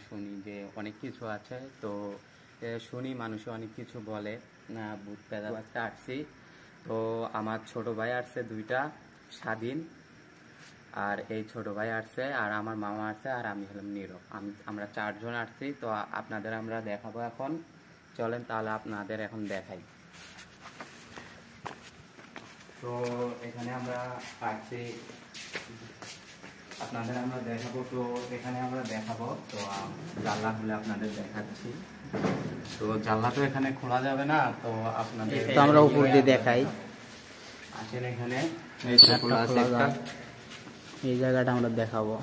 শুনি যে অনেক কিছু আছে। তো শুনি মানুষে অনেক কিছু বলে না, ভূত পেঁচা একটা আসছি। তো আমার ছোট ভাই আসছে দুইটা, স্বাধীন, আর এই ছোট ভাই আসছে, আর আমার মামা আসছে, আর আমি হলাম নীরব। আমরা চারজন আসছি। তো আপনাদের আমরা দেখাবো এখন। চলেন তাহলে আপনাদের এখন দেখাই। তো এখানে আমরা আসছি, আপনাদের আমরা দেখাবো। তো এখানে আমরা দেখাবো। তো জানলা খুলে আপনাদের দেখাচ্ছি। তো জানলা তো এখানে খোলা যাবে না, তো আপনাদের তো আমরা উপর দিয়ে দেখাই। আসেন এখানে, এই জায়গাটা আমরা দেখাবো।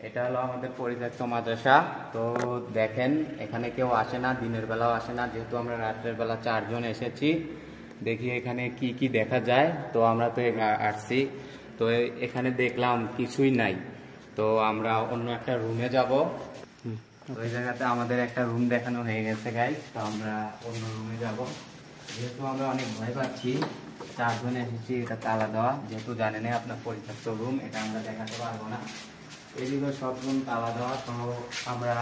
এটা হলো আমাদের পরিত্যক্ত মাদ্রাসা। তো দেখেন এখানে কেউ আসে না, দিনের বেলাও আসে না, যেহেতু আমরা রাত্রের বেলা চারজন এসেছি। দেখি এখানে কি কি দেখা যায়। তো আমরা তো আসছি, তো এখানে দেখলাম কিছুই নাই। তো আমরা অন্য একটা রুমে যাব। ওই জায়গাতে আমাদের একটা রুম দেখানো হয়ে গেছে গাইস। তো আমরা অন্য রুমে যাব, যেহেতু আমরা অনেক ভয় পাচ্ছি। চারজন এসেছি, এটা তালা দেওয়া, যেহেতু জানেন আপনার পরিত্যক্ত রুম, এটা আমরা দেখাতে পারবো না। এদিকে সব রুম তালা দেওয়া। তো আমরা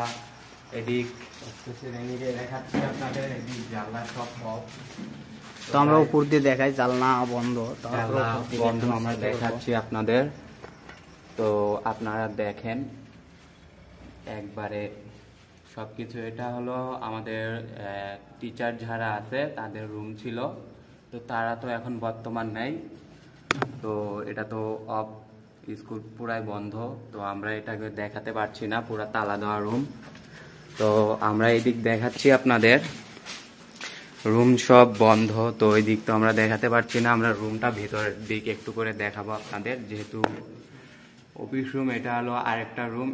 এদিক দেখাচ্ছি আপনাদের, এদিক জানলা সব অফ। তো আমরা উপর দিয়ে দেখাই, জানলা বন্ধ, বন্ধ আমরা দেখাচ্ছি আপনাদের। তো আপনারা দেখেন একবারে সবকিছু। এটা হলো আমাদের টিচার যারা আছে তাদের রুম ছিল। তো তারা তো এখন বর্তমান নেই। তো এটা তো অফ, স্কুল পুরাই বন্ধ। তো আমরা এটাকে দেখাতে পারছি না, পুরা তালা দেওয়া রুম। তো আমরা এদিক দেখাচ্ছি আপনাদের, রুম সব বন্ধ। তো ওই দিক তো আমরা দেখাতে পারছি না। আমরা রুমটা ভিতরের দিক একটু করে দেখাবো আপনাদের, যেহেতু অফিস রুম। এটা হলো আরেকটা রুম,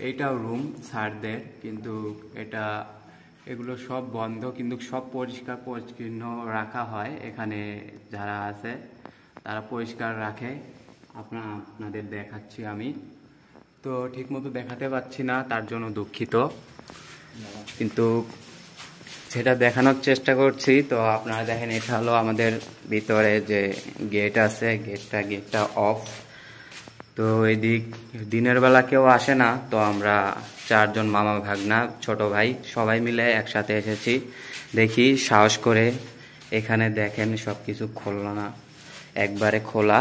এইটাও রুম স্যারদের, কিন্তু এগুলো সব বন্ধ, কিন্তু সব পরিষ্কার পরিচ্ছন্ন রাখা হয়। এখানে যারা আছে তারা পরিষ্কার রাখে। আপনাদের দেখাচ্ছি আমি। তো ঠিক মতো দেখাতে পাচ্ছি না, তার জন্য দুঃখিত, কিন্তু সেটা দেখানোর চেষ্টা করছি। তো আপনারা দেখেন, এটা হলো আমাদের ভিতরে যে গেট আছে, গেটটা অফ। তো এদিক দিনের বেলা কেউ আসে না। তো আমরা চারজন মামা ভাগনা ছোট ভাই সবাই মিলে একসাথে এসেছি। দেখি সাহস করে, এখানে দেখেন সব কিছু খোলা না, একবারে খোলা।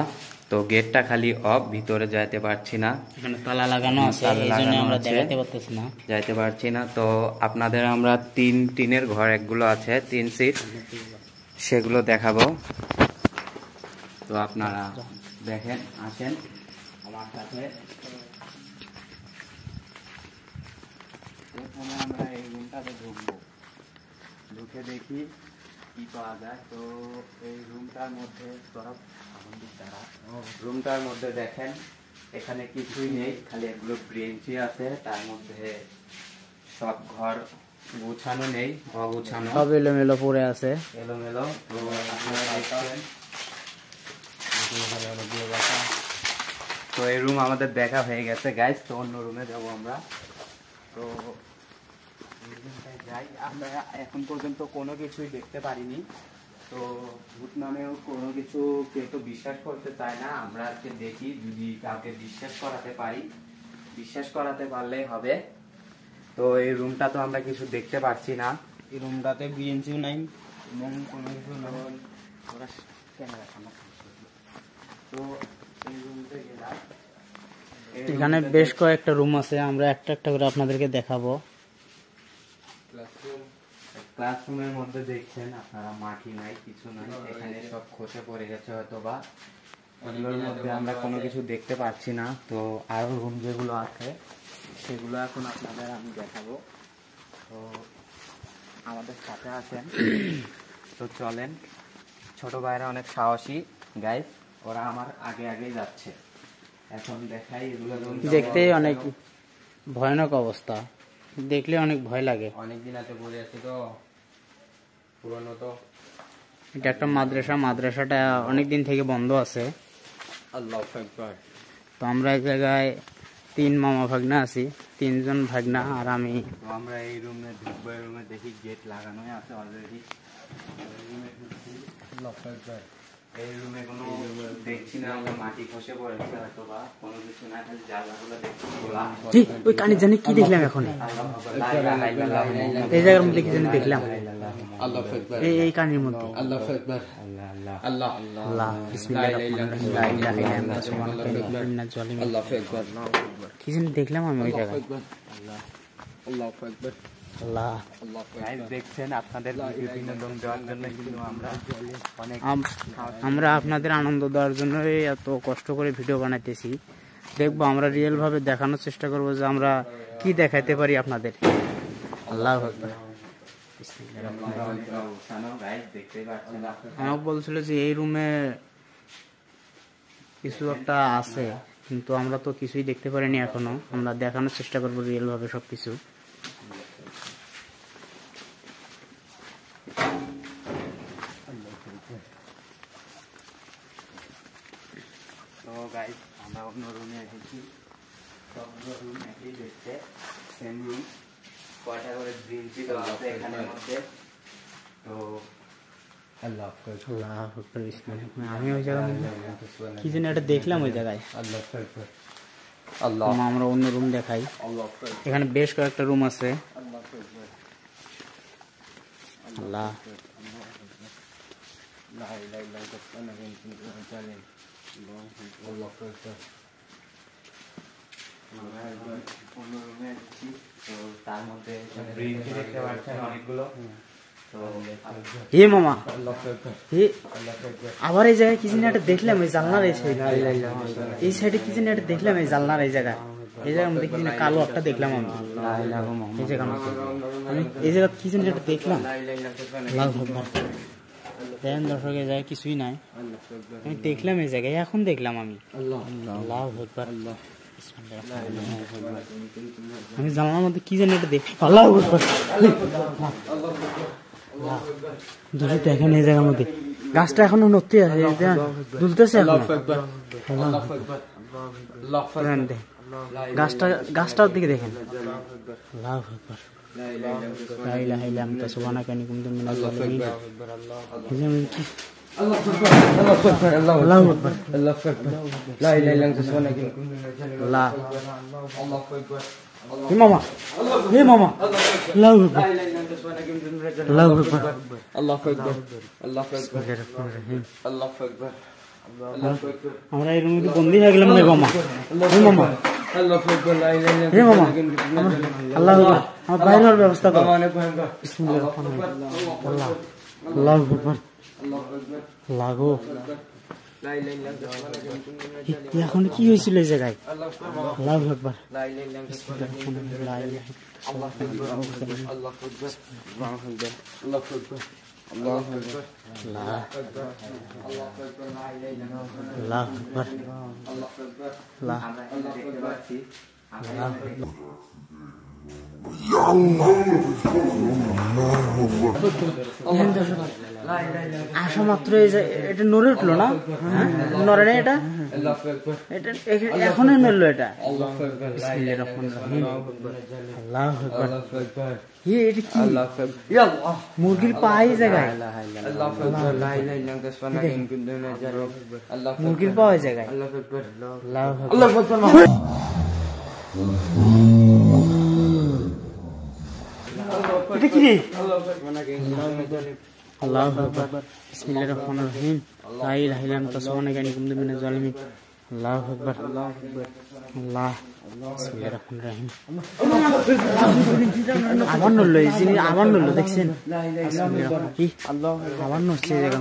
তো গেটটা খালি অফ, ভিতরে যাইতে পারছি না, এখানে তালা লাগানো আছে, এইজন্য আমরা দেখাতে পারতেছি না, যাইতে পারছি না। তো আপনাদের আমরা টিনের ঘর একগুলো আছে, 3 সিট, সেগুলো দেখাবো। তো আপনারা দেখেন, আসেন আমার সাথে। এখানে আমরা এই রুমটাতে ঢুকবো, ঢুকে দেখি কি পাওয়া যায়। তো এই রুমটার মধ্যে রুমটার মধ্যে দেখেন এখানে কিছুই নেই, খালি এগুলো ব্রেঞ্চি আছে। তার মধ্যে সব ঘর গুছানো নেই, অগুছানো, সব এলোমেলো পড়ে আছে, এলোমেলো। তো আপনারা দেখছেন, তো এই রুম আমাদের দেখা হয়ে গেছে গাইস। তো অন্য রুমে যাব আমরা। তো যাই, আমরা এখন পর্যন্ত কোনো কিছুই দেখতে পারিনি। তো ভূত নামেও কোনো কিছু কেউ তো বিশ্বাস করতে চায় না। আমরা আজকে দেখি, যদি কাউকে বিশ্বাস করাতে পারি, বিশ্বাস করাতে পারলেই হবে। তো এই রুমটা তো আমরা কিছু দেখতে পাচ্ছি না, এই রুমটাতে বিএনসিও নাই এবং কোনো কিছু তো এই রুমতে গেলাম, এখানে বেশ কয়েকটা রুম আছে, আমরা একটা একটা করে আপনাদেরকে দেখাবো। ক্লাসরুমের মধ্যে দেখছেন আপনারা, মাটি নাই, কিছু নাই, এখানে সব খসে পড়ে গেছে হয়তো বা। এগুলোর মধ্যে আমরা কোনো কিছু দেখতে পাচ্ছি না। তো আরো রুম যেগুলো আছে সেগুলো এখন আপনাদের আমি দেখাবো। তো আমাদের সাথে আছেন, তো চলেন। ছোট ভাইরা অনেক সাহসী গাইস, ওরা আমার আগে আগে যাচ্ছে। এখন দেখাই, এগুলো দেখতেই অনেক ভয়ানক অবস্থা, দেখলে অনেক ভয় লাগে। অনেকদিন আগে বলে আছে তো, পুরনো তো। এটা একটা মাদ্রাসা, মাদ্রাসাটা অনেকদিন থেকে বন্ধ আছে। আল্লাহু আকবার। তো আমরা এক জায়গায় 3 মামা ভাগনা আছি, 3 জন ভাগনা আর আমি। তো আমরা এই রুমে ঢুকবো, এই রুমে দেখি গেট লাগানোই আছে অলরেডি। রুমে ঢুকছি, আল্লাহু আকবার। এই রুমে কোনো দেখছি না আমরা, মাটি খসে পড়েছে হয়তো বা কোনো কিছু না, খালি জায়গাগুলো দেখছি খোলা। ঠিক ওই কানে জানি কি দেখলাম এখন, এই জায়গার মধ্যে কি জানি দেখলাম, এই কানের মধ্যে। আল্লাহ বিসমিল্লাহির রহমানির রহিম, লা ইলাহা ইল্লা আনতা সুবহানাকা ইন্নী কুনতু মিনাজ জালিমিন। কি জানি দেখলাম আমি ওই জায়গায়। আল্লাহ দেখছেন, আপনাদের বিনোদন দেওয়ার জন্য কিন্তু আমরা আপনাদের আনন্দ দেওয়ার জন্য এত কষ্ট করে ভিডিও বানাইতেছি। দেখবো আমরা রিয়েল ভাবে দেখানোর চেষ্টা করবো যে আমরা কি দেখাইতে পারি আপনাদের। আল্লাহ আমাকে বলছিল যে এই রুমে কিছু একটা আছে, কিন্তু আমরা তো কিছুই দেখতে পারিনি এখনো। আমরা দেখানোর চেষ্টা করবো রিয়েল ভাবে সবকিছু। তো গাইস আমরা অন্য রুমে এসেছি, সব রুম একই দেখতে, সেম রুম, কয়টা করে বেঞ্চি দেওয়া আছে এখানের মধ্যে। তো আমি ওই জায়গায় কি জানি একটা দেখলাম ওই জায়গায়। আমরা অন্য রুম দেখাই, এখানে বেশ কয়েকটা রুম আছে। আল্লাহ অন্য রুমে এসেছি, তো তার মধ্যে বেঞ্চি দেখতে পাচ্ছেন অনেকগুলো। হে মামা, আবার এই জায়গায় কি জানি একটা দেখলাম, এই জানলার এই সাইডে, এই সাইডে কি জানি একটা দেখলাম, এই জানলার এই জায়গায়, এই জায়গার মধ্যে কি জানি কালো একটা দেখলাম আমি। এই জায়গা আমি এই জায়গা কি জানি একটা দেখলাম। দেখেন দর্শক, এই জায়গায় কিছুই নাই, আমি দেখলাম এই জায়গায়, এখন দেখলাম আমি। আল্লাহ আকবার। আমি জানলার মধ্যে কি জানি একটা দেখ। আল্লাহ আকবার। দেখেন এই জায়গার মধ্যে গাছটা এখনো নড়তে আছে, দুলতেছে এখন। গাছটার দিকে দেখেন। আল্লাহু আকবার। লা ইলাহা ইল্লা আনতা সুবহানাকা ইন্নী কুনতু মিনাজ জালিমিন। আল্লাহু আকবার। লা ইলাহা ইল্লা আনতা সুবহানাকা ইন্নী কুনতু মিনাজ জালিমিন। আল্লাহ। হে মামা, হে মামা, আল্লাহু আকবার, আল্লাহু আকবার, আল্লাহু আকবার, আল্লাহু আকবার। আমরা এই রুমে বন্দী হয়ে গেলাম রে মামা। হে মামা, হে মামা, আল্লাহু আকবার, আমার বাইরে হওয়ার ব্যবস্থা করো। বিসমিল্লাহির রহমানির রহিম। আল্লাহু আকবার, আল্লাহ গো। এখন কি হয়েছিল এই জায়গায়? আল্লাহু আকবার। আসা মাত্র এটা নড়ে উঠলো না, নড়ে না এটা, এখনই নড়লো এটা। বিসমিল্লাহির রহমানির রহিম। আল্লাহু আকবার। এটা কি? মুরগির পা এই জায়গায়, মুরগির পা এই জায়গায়। আল্লাহু আকবার। এটা কি রে? আল্লাহু আকবার। বিসমিল্লাহির রহমানির রহিম। লা ইলাহা ইল্লা আনতা সুবহানাকা ইন্নী কুনতু মিনাজ জালিমিন। আল্লাহু আকবার। আল্লাহ। বিসমিল্লাহির রহমানির রহিম। আবার নড়লো, এই জিনিস আবার নড়লো, দেখছেন? আবার নড়ছে জায়গা।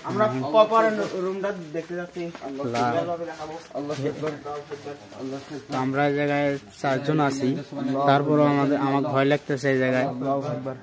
আমরা পরে রুমটা দেখতে যাচ্ছি। আমরা এই জায়গায় 4 জন আছি, তারপরও আমার ভয় লাগতেছে এই জায়গায়। আল্লাহু আকবার।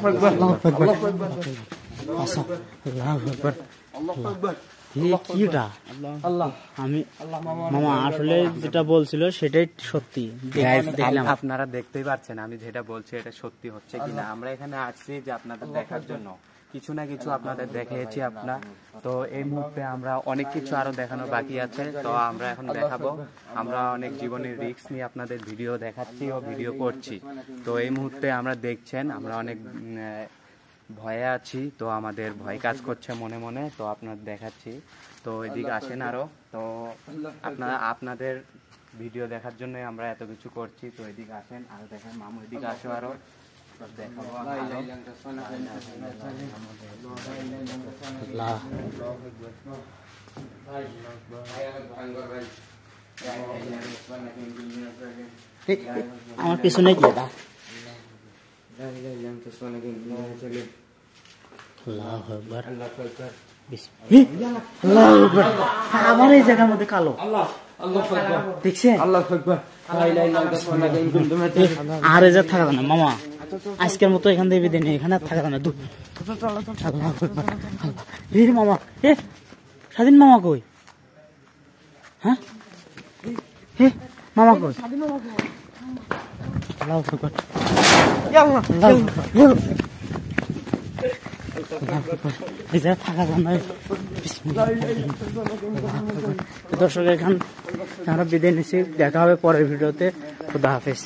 আল্লাহু আকবার আচ্ছা আল্লাহু আকবার আল্লাহু আকবার কিটা আল্লাহ আমি মামা আসলে যেটা বলছিল সেটাই সত্যি দেখলাম। আপনারা দেখতেই পাচ্ছেন আমি যেটা বলছি এটা সত্যি হচ্ছে কিনা। আমরা এখানে আসছি যে আপনাদের দেখার জন্য, কিছু না কিছু আপনাদের দেখিয়েছি আপনার। তো এই মুহূর্তে আমরা অনেক কিছু আরো দেখানো বাকি আছে, তো আমরা এখন দেখাবো। আমরা অনেক জীবনের রিস্ক নিয়ে আপনাদের ভিডিও দেখাচ্ছি ও ভিডিও করছি। তো এই মুহূর্তে আমরা দেখছেন আমরা অনেক ভয়ে আছি, তো আমাদের ভয় কাজ করছে মনে মনে। তো আপনার দেখাচ্ছি, তো এদিকে আসেন আরো। তো আপনাদের ভিডিও দেখার জন্য আমরা এত কিছু করছি। তো এদিকে আসেন আর দেখেন, মামু এদিকে আসো আরো দেখাবো। আমার পিছনে কি এটা আবার এই জায়গার মধ্যে কালো দেখছেন। আর এই যা থাকা না মামা, আজকের মতো এখান থেকে বিদায় নেই, এখানে আর থাকা না। মামা এ স্বাধীন মামা কই? হ্যাঁ মামা কই? দর্শক এখান আমরা বিদায় নিচ্ছি, দেখা হবে পরের ভিডিওতে। খুদা হাফেজ।